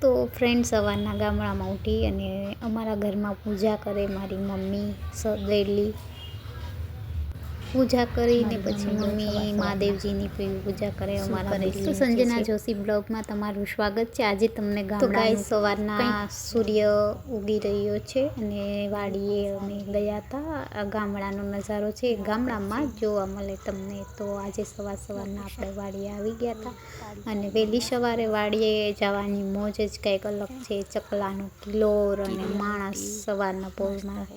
તો ફ્રેન્ડ સવારના ગામડામાં ઉઠી અને અમારા ઘરમાં પૂજા કરે મારી મમ્મી ડેલી પૂજા કરીને પછી મમ્મી મહાદેવજીની પૂજા કરે અમારા ઘરે. તો સંજના જોશી બ્લોગમાં તમારું સ્વાગત છે. આજે તમને ગામડાનું સવારના સૂર્ય ઉગી રહ્યો છે અને વાડીએ અમે ગયા હતા. આ ગામડાનો નજારો છે, ગામડામાં જ જોવા મળે તમને. તો આજે સવારના આપણે વાડીએ આવી ગયા હતા અને વહેલી સવારે વાડીએ જવાની મોજ જ કંઈક અલગ છે. ચકલાનો કિલોર અને માણસ સવારના પોરમાં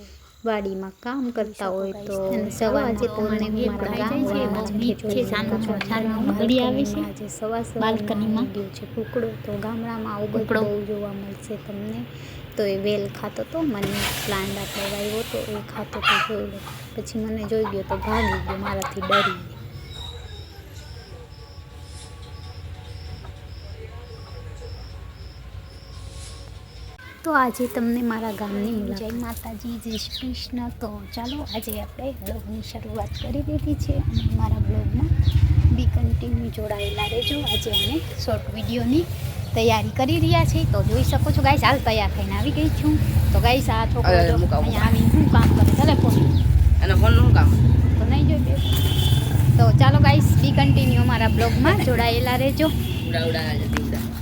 વાડીમાં કામ કરતા હોય. તો આજે તો મને મારા ગામમાં આજે બાલ્કનીમાં ગયો છે કુકડો. તો ગામડામાં આવું બધું બહુ જોવા મળશે તમને. તો એ વેલ ખાતો તો મને પ્લાન્ટ આપણે વાવ્યો તો એ ખાતો તો જોઈ લો. પછી મને જોઈ ગયો તો ભાગી ગયો મારાથી ડરી. તો આજે તમને મારા ગામની જય માતાજી, જય શ્રી કૃષ્ણ. તો ચાલો આજે આપણે બ્લોગની શરૂઆત કરી દીધી છે અને મારા બ્લોગમાં બી કન્ટિન્યુ જોડાયેલા રહેજો. આજે અમે શોર્ટ વિડીયોની તૈયારી કરી રહ્યા છીએ. તો જોઈ શકો છો ગાઈસ, હાલ તૈયાર થઈને આવી ગઈ છું. તો ગાઈસ આ છોકરો અહીંયા આવીને શું કામ કરે ચાલે ફોન અને ફોનનું કામ તો નહીં જોઈ બે. તો ચાલો ગાઈસ બી કન્ટિન્યુ અમારા બ્લોગમાં જોડાયેલા રહેજો.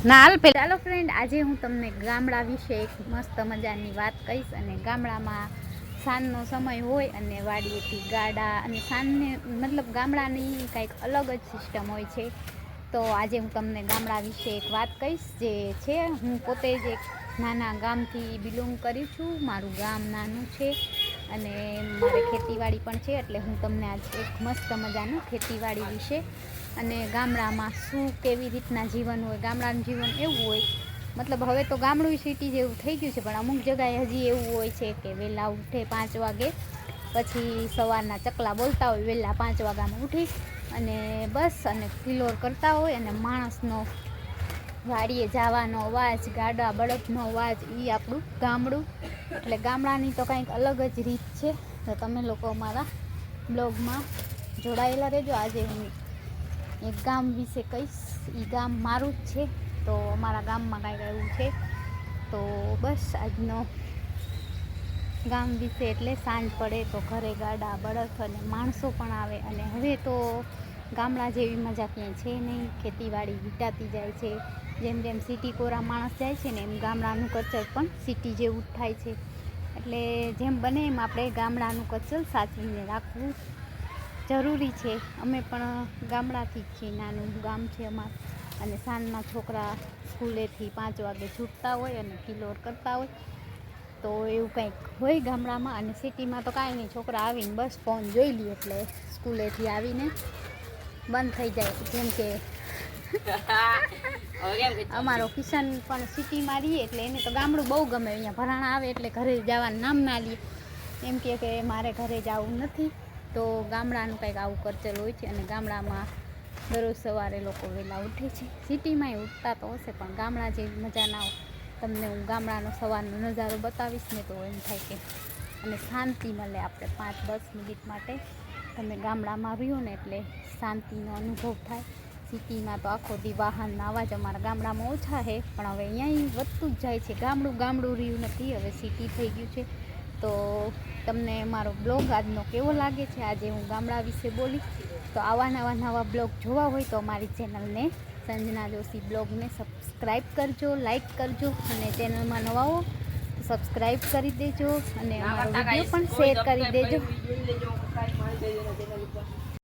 ના હાલ પેલા ચાલો ફ્રેન્ડ, આજે હું તમને ગામડા વિશે એક મસ્ત મજાની વાત કહીશ. અને ગામડામાં સાંજનો સમય હોય અને વાડીએથી ગાડા અને સાંજને મતલબ ગામડાની કંઈક અલગ જ સિસ્ટમ હોય છે. તો આજે હું તમને ગામડા વિશે એક વાત કહીશ. જે છે, હું પોતે જ એક નાના ગામથી બિલોંગ કરું છું. મારું ગામ નાનું છે અને મારે ખેતીવાડી પણ છે. એટલે હું તમને આજે એક મસ્ત મજાનું ખેતીવાડી વિશે અને ગામડામાં શું કેવી રીતના જીવન હોય. ગામડાનું જીવન એવું હોય, મતલબ હવે તો ગામડું સિટી જેવું થઈ ગયું છે, પણ અમુક જગ્યાએ હજી એવું હોય છે કે વહેલા ઉઠે 5 વાગે, પછી સવારના ચકલા બોલતા હોય, વહેલા 5 વાગ્યામાં ઉઠી અને બસ અને કિલોર કરતા હોય. અને માણસનો વાડીએ જવાનો અવાજ, ગાડા બળદનો અવાજ, એ આપણું ગામડું. એટલે ગામડાની તો કંઈક અલગ જ રીત છે. તો તમે લોકો અમારા બ્લોગમાં જોડાયેલા રહેજો. આજે હું એક ગામ વિશે કહીશ. એ ગામ મારું જ છે. તો અમારા ગામમાં કાંઈક એવું છે. તો બસ આજનો ગામ વિશે એટલે સાંજ પડે તો ઘરે ગાડા બળદ અને માણસો પણ આવે. અને હવે તો ગામડા જેવી મજા ક્યાંય છે નહીં. ખેતીવાડી વિટાતી જાય છે. જેમ જેમ સિટી કોરા માણસ જાય છે ને એમ ગામડાનું કલ્ચર પણ સિટી જેવું જ થાય છે. એટલે જેમ બને એમ આપણે ગામડાનું કલ્ચર સાચવીને રાખવું જરૂરી છે. અમે પણ ગામડાથી જ છીએ, નાનું ગામ છે અમારું. અને સાંજના છોકરા સ્કૂલેથી 5 વાગે છૂટતા હોય અને કિલોર કરતા હોય. તો એવું કંઈક હોય ગામડામાં. અને સિટીમાં તો કાંઈ નહીં, છોકરા આવીને બસ ફોન જોઈ લે એટલે સ્કૂલેથી આવીને બંધ થઈ જાય. જેમ કે અમારો કિશન પણ સિટીમાં રહીએ એટલે એને તો ગામડું બહુ ગમે. અહીંયા ભરાણા આવે એટલે ઘરે જવાનું નામ ના લે. એમ કે મારે ઘરે જવું નથી. તો ગામડાનું કંઈક આવું કલ્ચર હોય છે. અને ગામડામાં દરરોજ સવારે લોકો વહેલા ઉઠે છે. સિટીમાંય ઉઠતા તો હશે, પણ ગામડા જેવી મજા ના હોય. તમને હું ગામડાનો સવારનો નજારો બતાવીશ ને તો એમ થાય કે અને શાંતિ મળે. આપણે 5-10 મિનિટ માટે તમે ગામડામાં રહ્યો ને એટલે શાંતિનો અનુભવ થાય. સિટીમાં તો આખો દી વાહનના અવાજ અમારા ગામડામાં ઓછા છે, પણ હવે અહીંયા વધતું જ જાય છે. ગામડું રહ્યું નથી, હવે સિટી થઈ ગયું છે. તો તમને મારો બ્લોગ આજનો કેવો લાગે છે? આજે હું ગામડા વિશે બોલી. તો આવા નવા બ્લોગ જોવા હોય તો અમારી ચેનલને સંજના જોશી બ્લોગને સબસ્ક્રાઈબ કરજો, લાઈક કરજો. અને ચેનલમાં નવા હો તો સબસ્ક્રાઈબ કરી દેજો અને અમારો વિડીયો પણ શેર કરી દેજો.